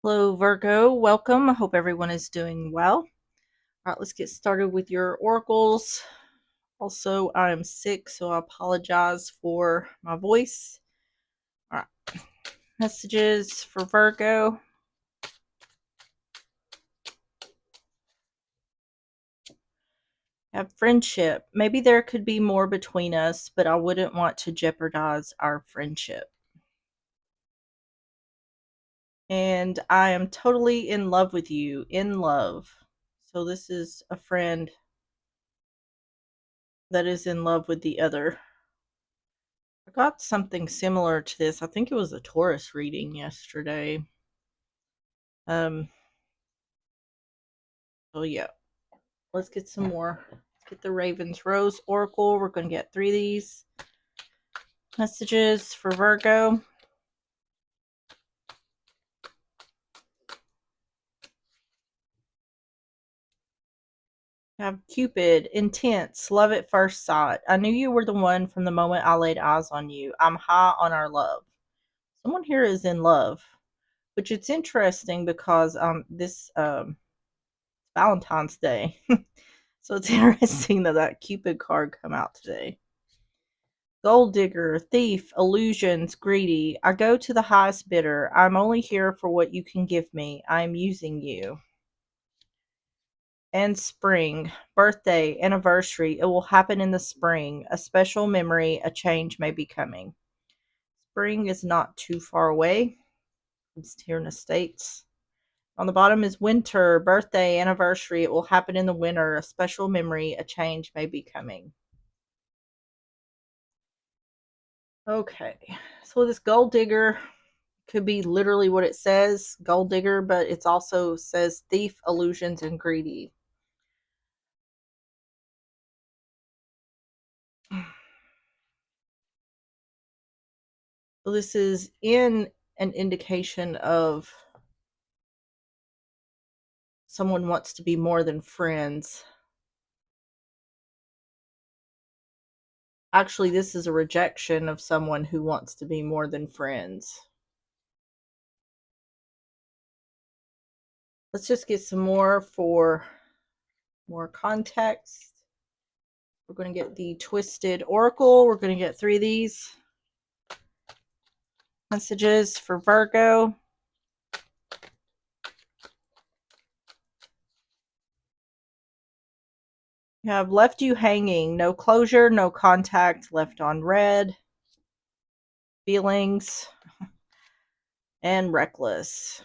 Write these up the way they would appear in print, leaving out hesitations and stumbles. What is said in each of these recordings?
Hello, Virgo. Welcome. I hope everyone is doing well. All right, let's get started with your oracles. Also, I am sick, so I apologize for my voice. All right, messages for Virgo. Have friendship. Maybe there could be more between us, but I wouldn't want to jeopardize our friendship. And I am totally in love with you. In love. So, this is a friend that is in love with the other. I got something similar to this. I think it was a Taurus reading yesterday. Um, so yeah, let's get some more. Let's get the Raven's Rose Oracle. We're going to get 3 of these messages for Virgo. Have Cupid, intense, love at first sight. I knew you were the one from the moment I laid eyes on you. I'm high on our love. Someone here is in love, which it's interesting because this Valentine's Day. So it's interesting that Cupid card come out today. Gold digger, thief, illusions, greedy. I go to the highest bidder. I'm only here for what you can give me. I am using you. And spring, birthday, anniversary. It will happen in the spring. A special memory, a change may be coming. Spring is not too far away. It's here in the States. On the bottom is winter, birthday, anniversary. It will happen in the winter. A special memory, a change may be coming. Okay, so this gold digger could be literally what it says, gold digger, but it also says thief, illusions, and greedy. So this is in an indication of someone wants to be more than friends. Actually, this is a rejection of someone who wants to be more than friends. Let's just get some more for more context. We're going to get the Twisted Oracle. We're going to get 3 of these messages for Virgo. You have left you hanging. No closure, no contact, left on red. Feelings, and reckless.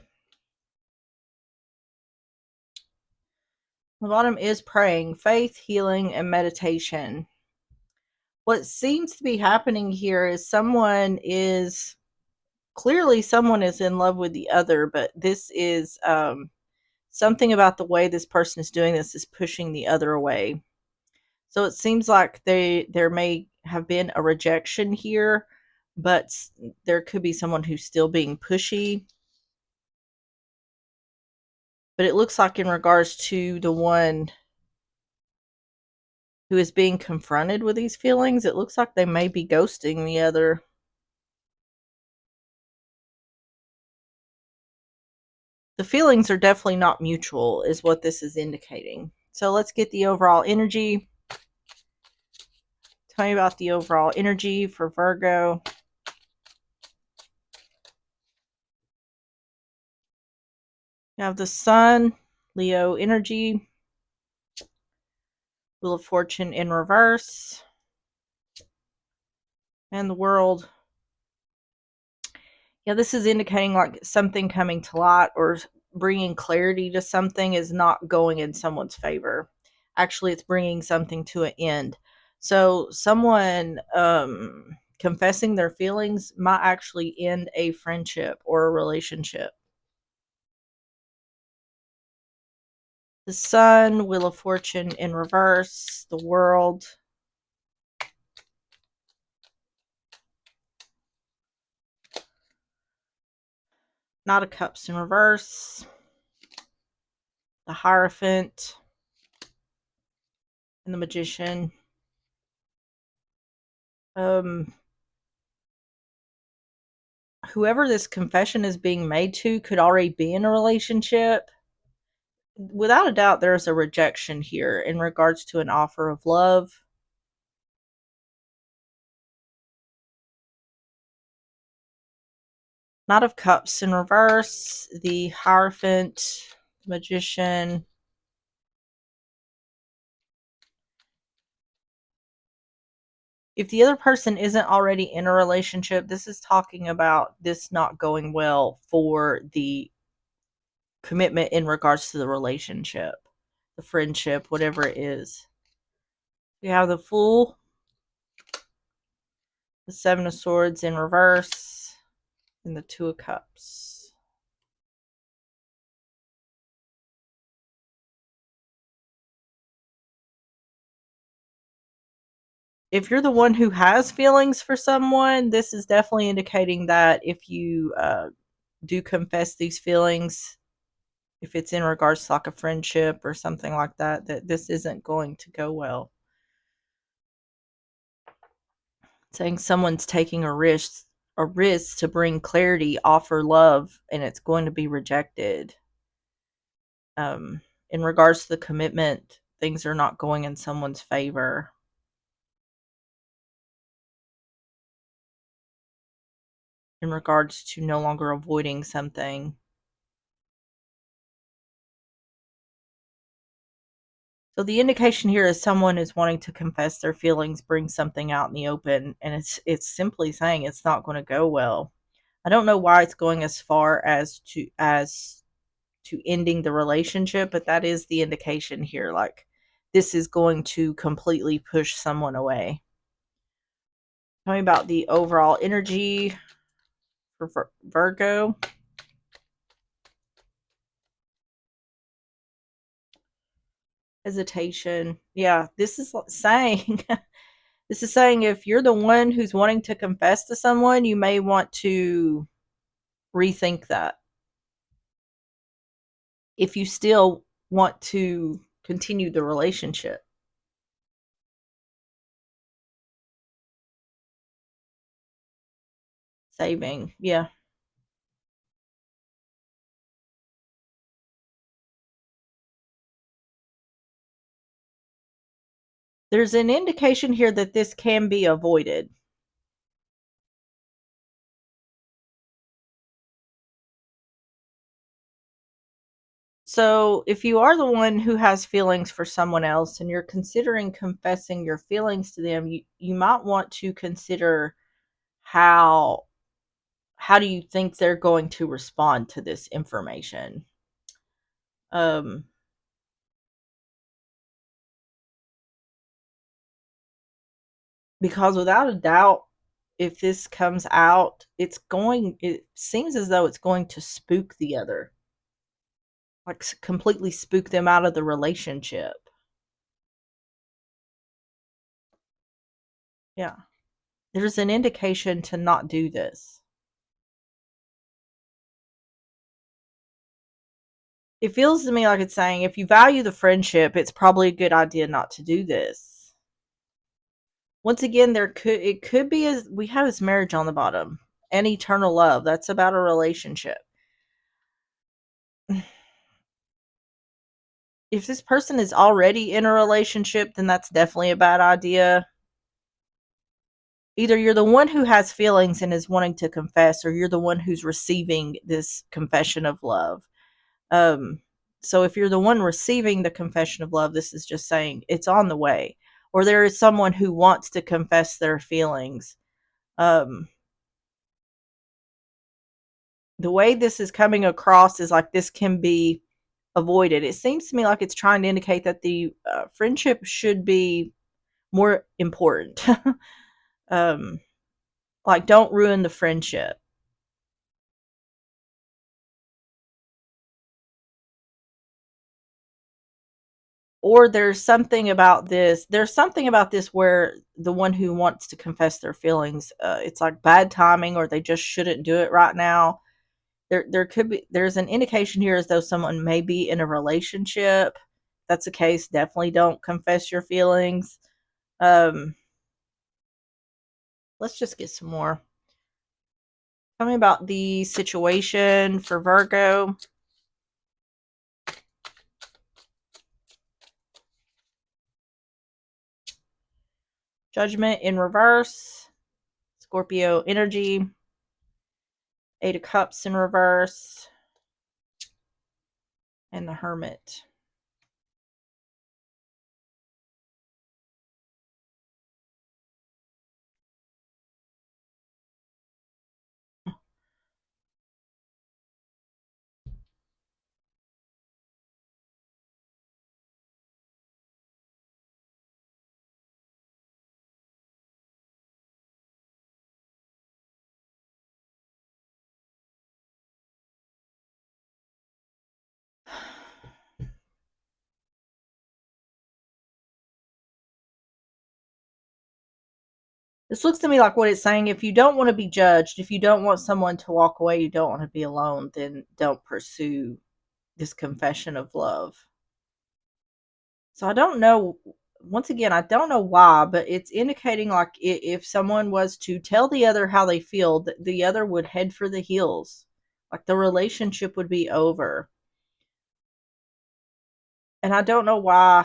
The bottom is praying, faith, healing, and meditation. What seems to be happening here is someone is in love with the other, but this is something about the way this person is doing this is pushing the other away. So it seems like there may have been a rejection here, but there could be someone who's still being pushy. But it looks like in regards to the one who is being confronted with these feelings, it looks like they may be ghosting the other. The feelings are definitely not mutual, is what this is indicating. So let's get the overall energy. Tell me about the overall energy for Virgo. You have the Sun, Leo energy, Wheel of Fortune in reverse, and the World. Yeah, this is indicating like something coming to light or bringing clarity to something is not going in someone's favor. Actually, it's bringing something to an end. So someone confessing their feelings might actually end a friendship or a relationship. The Sun, Wheel of Fortune in reverse, the World. Knight of Cups in reverse, the Hierophant, and the Magician. whoever this confession is being made to could already be in a relationship. Without a doubt, there's a rejection here in regards to an offer of love. Knight of Cups in reverse, the Hierophant, Magician. If the other person isn't already in a relationship, this is talking about this not going well for the commitment in regards to the relationship, the friendship, whatever it is. We have the Fool, the Seven of Swords in reverse, and the Two of Cups. If you're the one who has feelings for someone, this is definitely indicating that if you do confess these feelings, if it's in regards to like a friendship or something like that, that this isn't going to go well. Saying someone's taking a risk to bring clarity, offer love, and it's going to be rejected. In regards to the commitment, things are not going in someone's favor. In regards to no longer avoiding something. So the indication here is someone is wanting to confess their feelings, bring something out in the open, and it's simply saying it's not going to go well. I don't know why it's going as far as to ending the relationship, but that is the indication here. Like this is going to completely push someone away. Tell me about the overall energy for Virgo. Hesitation. Yeah, this is saying this is saying if you're the one who's wanting to confess to someone, you may want to rethink that. If you still want to continue the relationship. Saving. Yeah. There's an indication here that this can be avoided. So, if you are the one who has feelings for someone else and you're considering confessing your feelings to them, you might want to consider how how do you think they're going to respond to this information? Um because without a doubt if this comes out, it seems as though it's going to spook the other. Like completely spook them out of the relationship. Yeah. There's an indication to not do this. It feels to me like it's saying if you value the friendship, it's probably a good idea not to do this. Once again, it could be as we have this marriage on the bottom and eternal love. That's about a relationship. If this person is already in a relationship, then that's definitely a bad idea. Either you're the one who has feelings and is wanting to confess, or you're the one who's receiving this confession of love. Um, so if you're the one receiving the confession of love, this is just saying it's on the way. Or there is someone who wants to confess their feelings. Um, the way this is coming across is like this can be avoided. It seems to me like it's trying to indicate that the friendship should be more important. um, like, don't ruin the friendship. Or there's something about this where the one who wants to confess their feelings, it's like bad timing, or they just shouldn't do it right now. There's an indication here as though someone may be in a relationship. If that's the case, definitely don't confess your feelings. um let's just get some more. Tell me about the situation for Virgo. Judgment in reverse. Scorpio energy. Eight of Cups in reverse. And the Hermit. This looks to me like what it's saying. If you don't want to be judged, if you don't want someone to walk away, you don't want to be alone, then don't pursue this confession of love. So I don't know. Once again, I don't know why, but it's indicating like if someone was to tell the other how they feel, the other would head for the hills. Like the relationship would be over. And I don't know why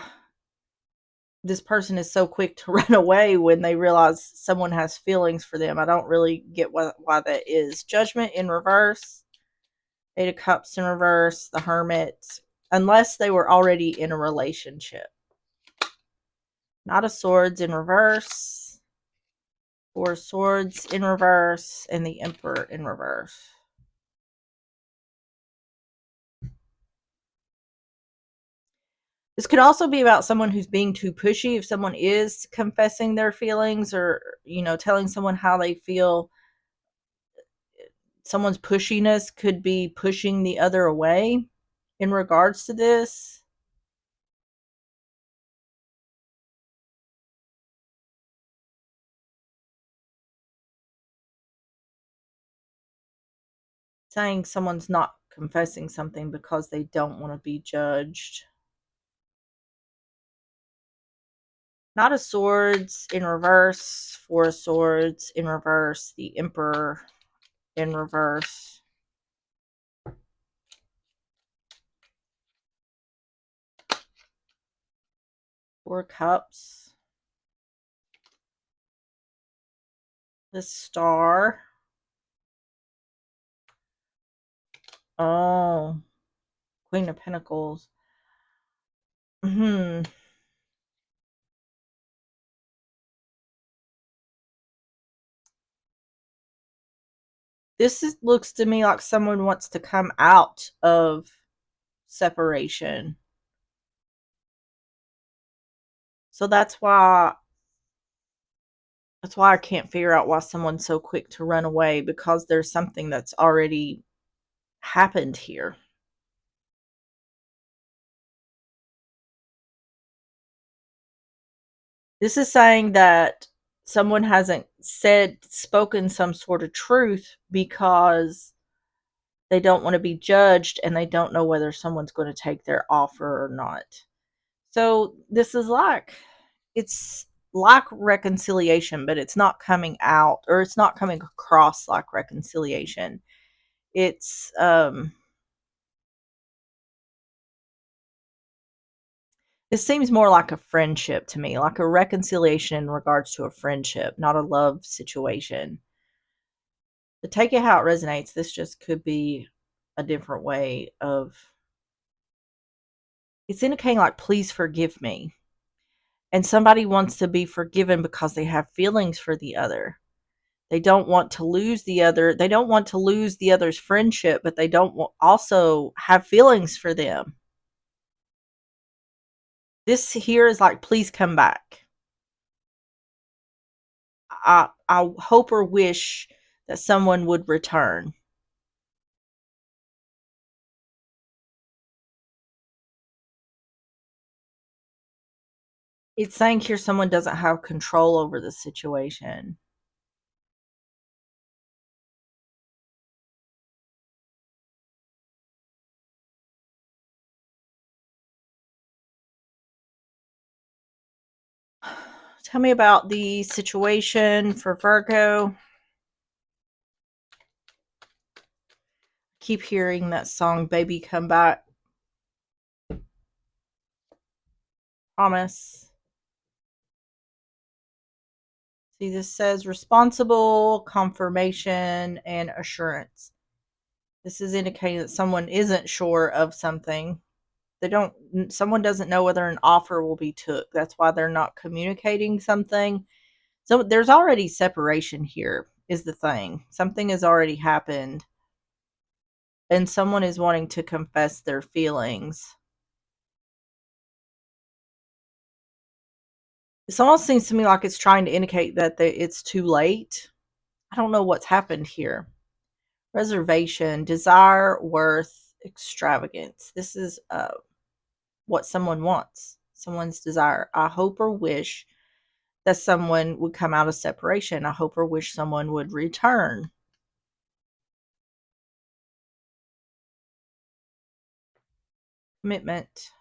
this person is so quick to run away when they realize someone has feelings for them. I don't really get why that is. Judgment in reverse, Eight of Cups in reverse, the Hermit, unless they were already in a relationship. Knight of Swords in reverse, Four of Swords in reverse, and the Emperor in reverse. This could also be about someone who's being too pushy. If someone is confessing their feelings or, telling someone how they feel, someone's pushiness could be pushing the other away in regards to this. Saying someone's not confessing something because they don't want to be judged. Knight of Swords in reverse, Four of Swords in reverse, the Emperor in reverse. Four Cups. The Star. Oh, Queen of Pentacles. Hmm. Looks to me like someone wants to come out of separation. So that's why I can't figure out why someone's so quick to run away, because there's something that's already happened here. This is saying that someone hasn't spoken some sort of truth because they don't want to be judged and they don't know whether someone's going to take their offer or not. So it's like reconciliation, but it's not coming out, or it's not coming across like reconciliation. It's it seems more like a friendship to me, like a reconciliation in regards to a friendship, not a love situation. To take it how it resonates, this just could be a different way of, it's indicating like, please forgive me. And somebody wants to be forgiven because they have feelings for the other. They don't want to lose the other. They don't want to lose the other's friendship, but they don't also have feelings for them. This here is like, please come back. I hope or wish that someone would return. It's saying here someone doesn't have control over the situation. Tell me about the situation for Virgo. Keep hearing that song, Baby Come Back. Promise. See, this says responsible, confirmation, and assurance. This is indicating that someone isn't sure of something. Someone doesn't know whether an offer will be took. That's why they're not communicating something. So there's already separation here, is the thing. Something has already happened, and someone is wanting to confess their feelings. This almost seems to me like it's trying to indicate that it's too late. I don't know what's happened here. Reservation, desire, worth, extravagance. This is what someone wants, someone's desire. I hope or wish that someone would come out of separation. I hope or wish someone would return. Commitment.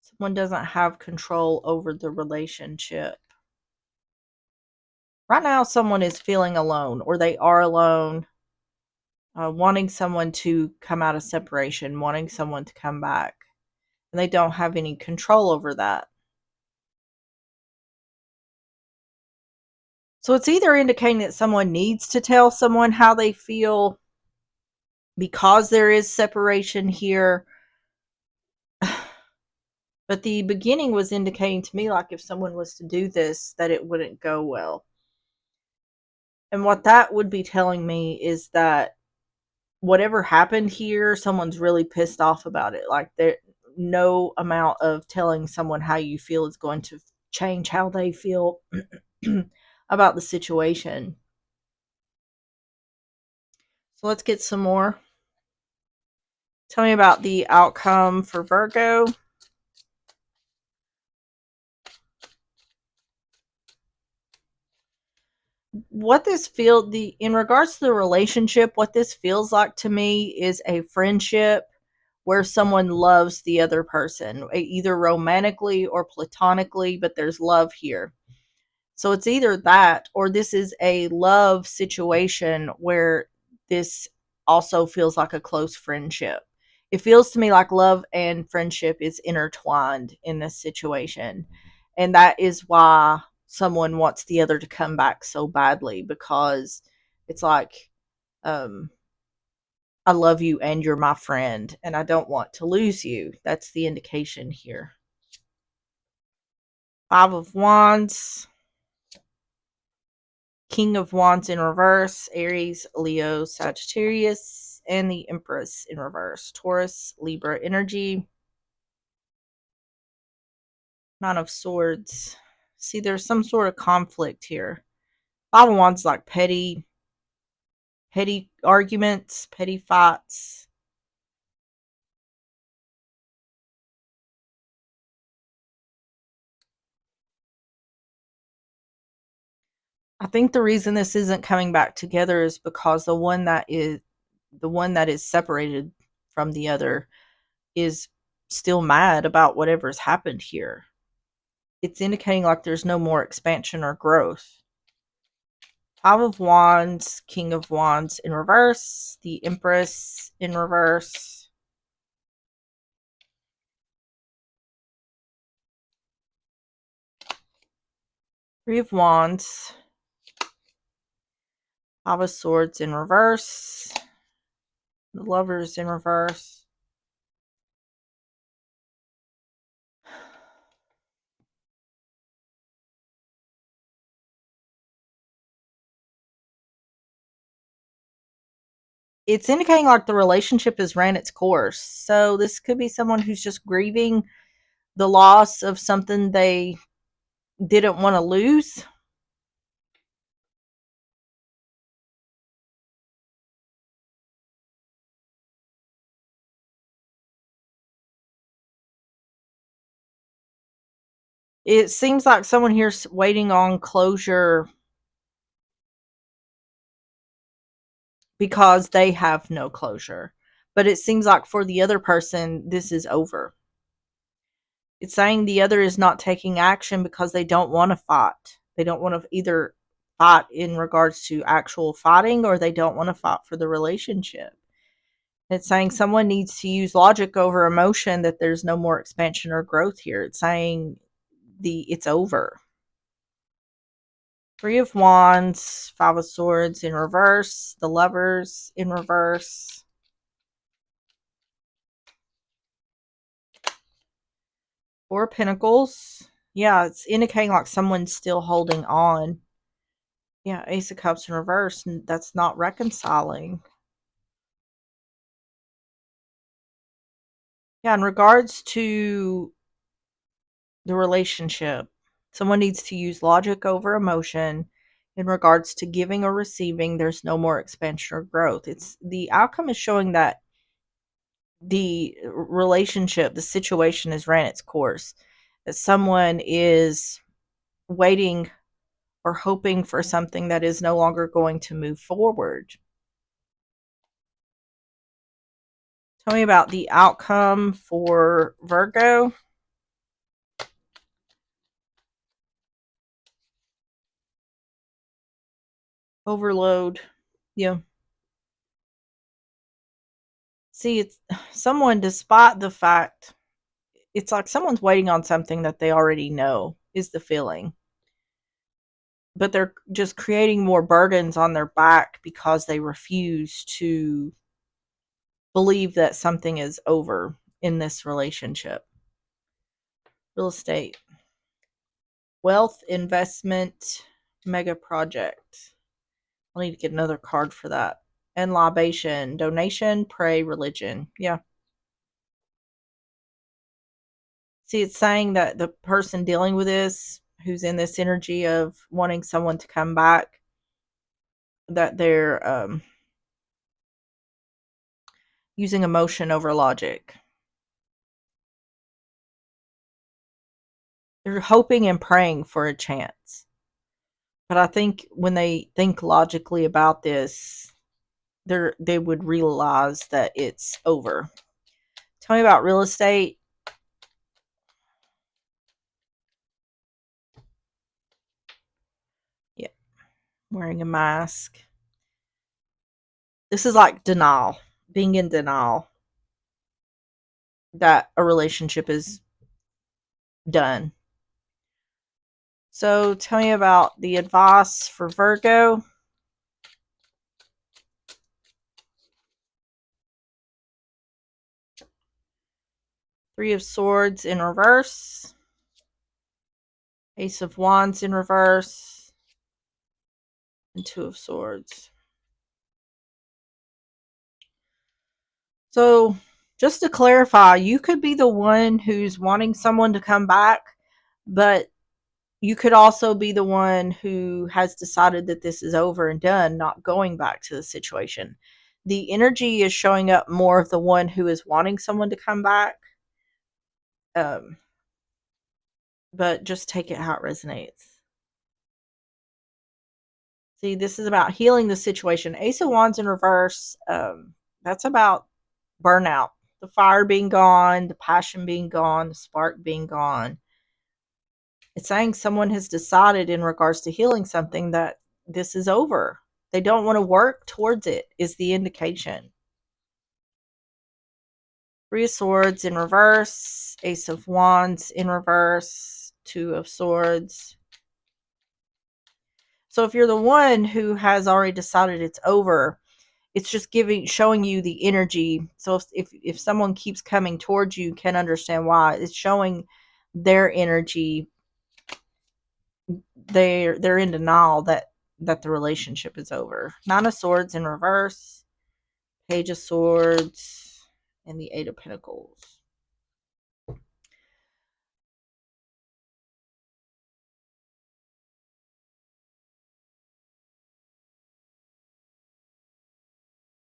Someone doesn't have control over the relationship. Right now, someone is feeling alone, or they are alone, wanting someone to come out of separation, wanting someone to come back. And they don't have any control over that. So it's either indicating that someone needs to tell someone how they feel because there is separation here. But the beginning was indicating to me like if someone was to do this, that it wouldn't go well. And what that would be telling me is that whatever happened here, someone's really pissed off about it. Like there, no amount of telling someone how you feel is going to change how they feel about the situation. So let's get some more. Tell me about the outcome for Virgo. What this feel the in regards to the relationship, what this feels like to me is a friendship where someone loves the other person, either romantically or platonically, but there's love here. So it's either that or this is a love situation where this also feels like a close friendship. It feels to me like love and friendship is intertwined in this situation. And that is why someone wants the other to come back so badly, because it's like, um, I love you and you're my friend and I don't want to lose you. That's the indication here. Five of Wands. King of Wands in reverse, Aries, Leo, Sagittarius, and the Empress in reverse, Taurus, Libra energy. Nine of Swords. See, there's some sort of conflict here. Five of Wands like petty arguments, petty fights. I think the reason this isn't coming back together is because the one that is separated from the other is still mad about whatever's happened here. It's indicating like there's no more expansion or growth. Five of Wands, King of Wands in reverse, the Empress in reverse. Three of Wands, Five of Swords in reverse, the Lovers in reverse. It's indicating like the relationship has ran its course. So this could be someone who's just grieving the loss of something they didn't want to lose. It seems like someone here's waiting on closure because they have no closure. But it seems like for the other person, this is over. It's saying the other is not taking action because they don't want to fight. They don't want to either fight in regards to actual fighting, or they don't want to fight for the relationship. It's saying someone needs to use logic over emotion, that there's no more expansion or growth here. It's saying it's over. Three of Wands, Five of Swords in reverse, the Lovers in reverse. Four of Pentacles. Yeah, it's indicating like someone's still holding on. Yeah, Ace of Cups in reverse. That's not reconciling. Yeah, in regards to the relationship, someone needs to use logic over emotion. In regards to giving or receiving, there's no more expansion or growth. It's the outcome is showing that the relationship, the situation has ran its course. That someone is waiting or hoping for something that is no longer going to move forward. Tell me about the outcome for Virgo. Overload. Yeah. See, it's someone, despite the fact, it's like someone's waiting on something that they already know is the feeling. But they're just creating more burdens on their back because they refuse to believe that something is over in this relationship. Real estate, wealth, investment, mega project. I'll need to get another card for that. And libation, donation, pray, religion. Yeah. See, it's saying that the person dealing with this, who's in this energy of wanting someone to come back, that they're using emotion over logic. They're hoping and praying for a chance. But I think when they think logically about this, they would realize that it's over. Tell me about real estate. Yeah, wearing a mask. This is like denial, being in denial that a relationship is done. So tell me about the advice for Virgo. Three of Swords in reverse. Ace of Wands in reverse. And Two of Swords. So just to clarify, you could be the one who's wanting someone to come back, but you could also be the one who has decided that this is over and done, not going back to the situation. The energy is showing up more of the one who is wanting someone to come back. Um, but just take it how it resonates. See, this is about healing the situation. Ace of Wands in reverse. That's about burnout. The fire being gone, the passion being gone, the spark being gone. It's saying someone has decided in regards to healing something that this is over. They don't want to work towards it, is the indication. Three of Swords in reverse, Ace of Wands in reverse, Two of Swords. So if you're the one who has already decided it's over, it's just showing you the energy. So if someone keeps coming towards you, can understand why. It's showing their energy. They're in denial that the relationship is over. Nine of Swords in reverse, Page of Swords, and the Eight of Pentacles.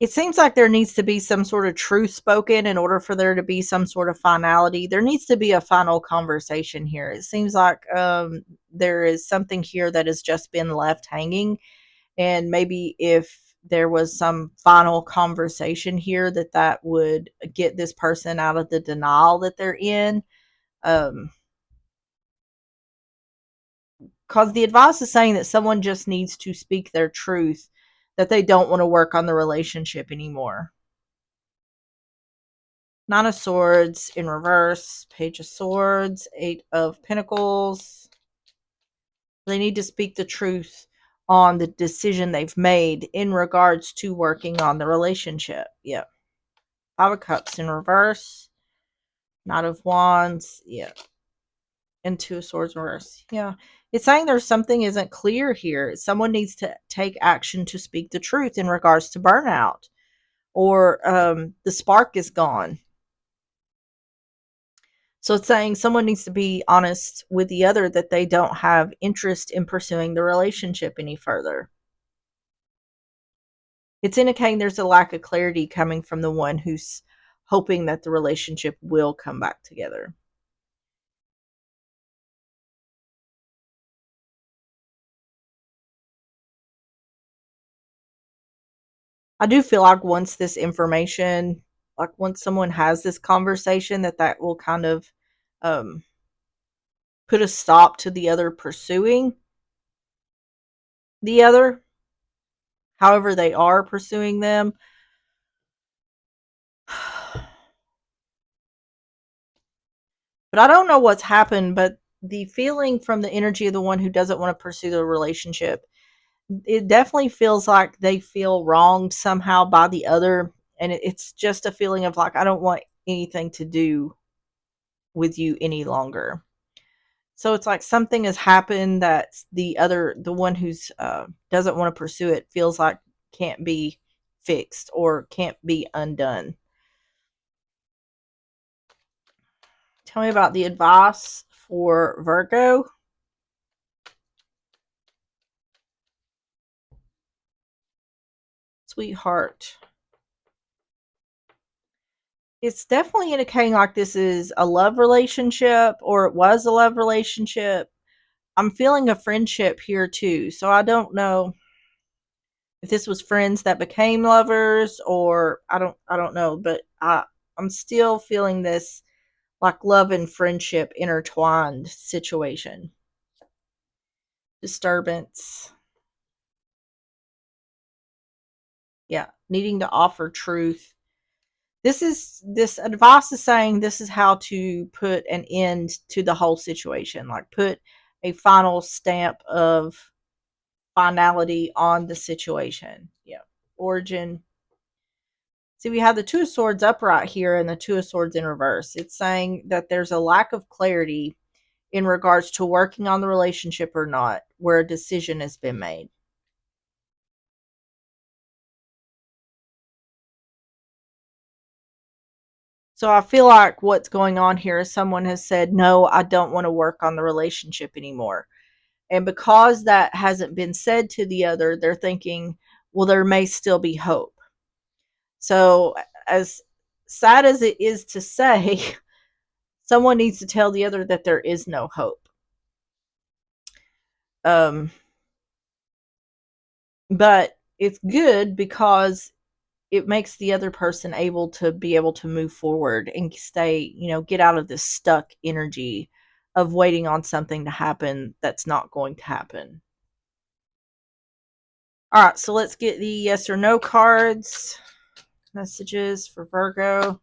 It seems like there needs to be some sort of truth spoken in order for there to be some sort of finality. There needs to be a final conversation here. It seems like there is something here that has just been left hanging. And maybe if there was some final conversation here, that would get this person out of the denial that they're in. Um, Because the advice is saying that someone just needs to speak their truth, that they don't want to work on the relationship anymore. Nine of Swords in reverse, Page of Swords, Eight of Pentacles. They need to speak the truth on the decision they've made in regards to working on the relationship. Yep. Five of Cups in reverse, Knight of Wands. Yep. And Two of Swords in reverse. Yeah. It's saying there's something isn't clear here. Someone needs to take action to speak the truth in regards to burnout, or the spark is gone. So it's saying someone needs to be honest with the other that they don't have interest in pursuing the relationship any further. It's indicating there's a lack of clarity coming from the one who's hoping that the relationship will come back together. I do feel like once this information, like once someone has this conversation, that will kind of um, put a stop to the other pursuing the other, however they are pursuing them. But I don't know what's happened, but the feeling from the energy of the one who doesn't want to pursue the relationship, it definitely feels like they feel wronged somehow by the other. And it's just a feeling of like, I don't want anything to do with you any longer. So it's like something has happened that the one who's doesn't want to pursue it, feels like can't be fixed or can't be undone. Tell me about the advice for Virgo. Sweetheart. It's definitely indicating like this is a love relationship, or it was a love relationship. I'm feeling a friendship here too. So I don't know if this was friends that became lovers, or I don't know, but I'm still feeling this like love and friendship intertwined situation. Disturbance. Yeah, needing to offer truth. This advice is saying this is how to put an end to the whole situation, like put a final stamp of finality on the situation. Yeah. Origin. See, we have the Two of Swords upright here and the Two of Swords in reverse. It's saying that there's a lack of clarity in regards to working on the relationship or not, where a decision has been made. So I feel like what's going on here is someone has said, no, I don't want to work on the relationship anymore. And because that hasn't been said to the other, they're thinking, well, there may still be hope. So, as sad as it is to say, someone needs to tell the other that there is no hope. Um, but it's good because it makes the other person able to be able to move forward and stay, get out of this stuck energy of waiting on something to happen that's not going to happen. All right, so let's get the yes or no cards. Messages for Virgo.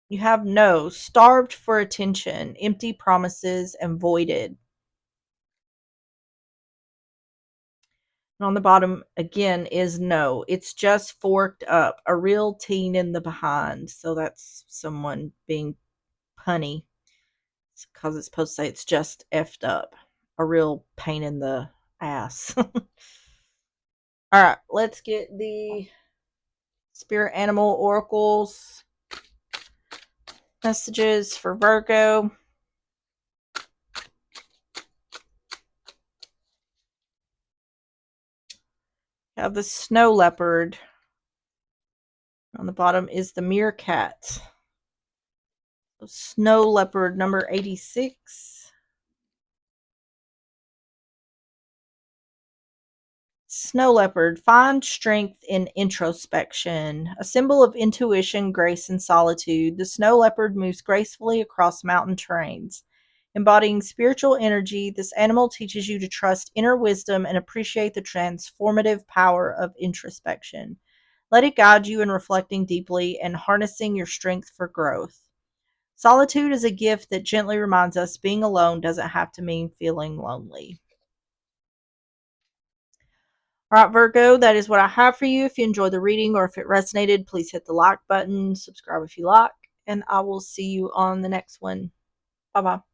You have no, starved for attention, empty promises, and voided. And on the bottom again is no. It's just forked up, a real teen in the behind. So that's someone being punny, because it's supposed to say it's just effed up, a real pain in the ass. All right, let's get the spirit animal oracles messages for Virgo. We have the snow leopard. On the bottom is the meerkat. So snow leopard number 86. Snow leopard, find strength in introspection. A symbol of intuition, grace, and solitude, the snow leopard moves gracefully across mountain terrains. Embodying spiritual energy, this animal teaches you to trust inner wisdom and appreciate the transformative power of introspection. Let it guide you in reflecting deeply and harnessing your strength for growth. Solitude is a gift that gently reminds us being alone doesn't have to mean feeling lonely. All right, Virgo, that is what I have for you. If you enjoyed the reading or if it resonated, please hit the like button, subscribe if you like, and I will see you on the next one. Bye bye.